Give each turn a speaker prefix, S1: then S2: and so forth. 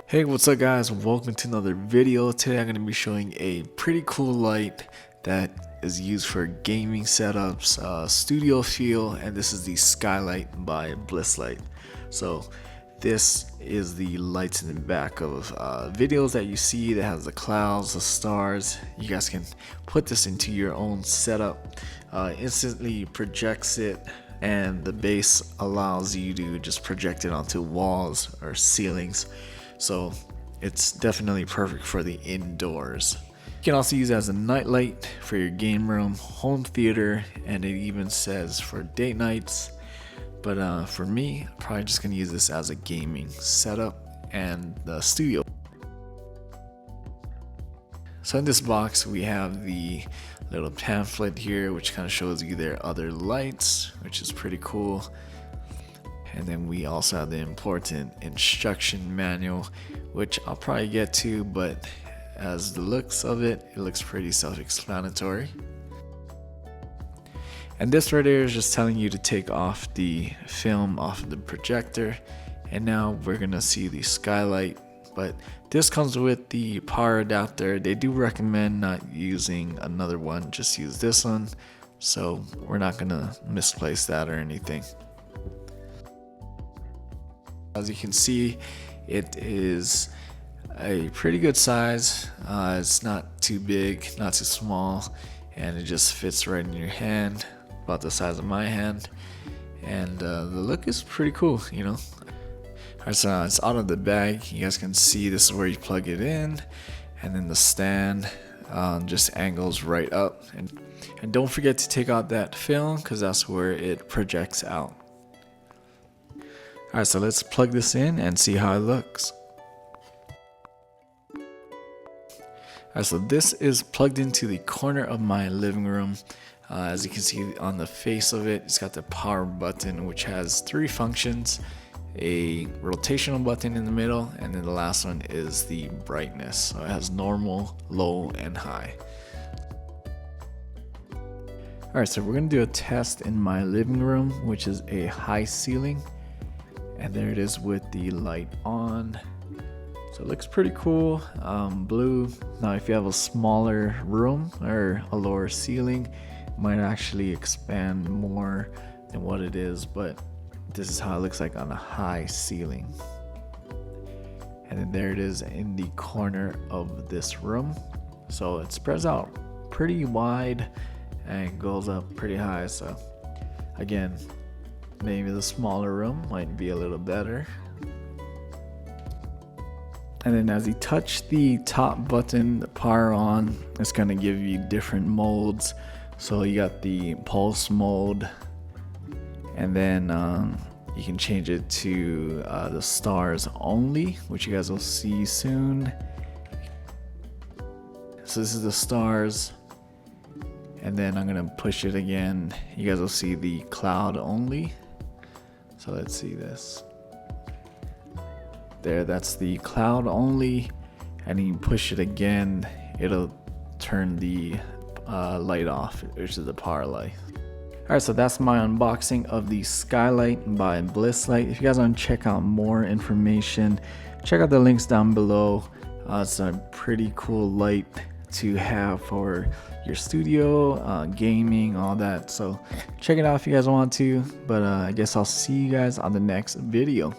S1: Hey, what's up guys? Welcome to another video. Today I'm going to be showing a pretty cool light that is used for gaming setups, studio feel, and this is the Skylite by BlissLight. So this is the lights in the back of videos that you see that has the clouds, the stars. You guys can put this into your own setup, instantly projects it, and the base allows you to just project it onto walls or ceilings. So it's definitely perfect for the indoors. You can also use it as a night light for your game room, home theater, and it even says for date nights. But for me, I'm probably just gonna use this as a gaming setup and the studio. So in this box we have the little pamphlet here, which kind of shows you their other lights, which is pretty cool. And then we also have the important instruction manual, which I'll probably get to, but as the looks of it, it looks pretty self-explanatory. And this right here is just telling you to take off the film off of the projector. And now we're gonna see the Skylite, but this comes with the power adapter. They do recommend not using another one, just use this one. So we're not gonna misplace that or anything. As you can see, it is a pretty good size. It's not too big, not too small, and it just fits right in your hand, about the size of my hand. And the look is pretty cool, you know. Alright, so it's out of the bag. You guys can see this is where you plug it in, and then the stand just angles right up. And don't forget to take out that film, because that's where it projects out. Alright, so let's plug this in and see how it looks. Alright, so this is plugged into the corner of my living room. As you can see on the face of it, it's got the power button, which has three functions. A rotational button in the middle, and then the last one is the brightness. So it has normal, low, and high. Alright, so we're going to do a test in my living room, which is a high ceiling. And there it is with the light on. So it looks pretty cool. Blue. Now if you have a smaller room or a lower ceiling, it might actually expand more than what it is, but this is how it looks like on a high ceiling. And then there it is in the corner of this room. So it spreads out pretty wide and goes up pretty high. So again, maybe the smaller room might be a little better. And then as you touch the top button, the power on, it's going to give you different modes. So you got the pulse mode, and then you can change it to the stars only, which you guys will see soon. So this is the stars. And then I'm gonna push it again. You guys will see the cloud only. So let's see this. There, that's the cloud only. And you push it again, it'll turn the light off, which is the power light. Alright, so that's my unboxing of the Skylite by BlissLight. If you guys want to check out more information, check out the links down below. It's a pretty cool light to have for your studio, gaming, all that. So check it out if you guys want to, but I guess I'll see you guys on the next video.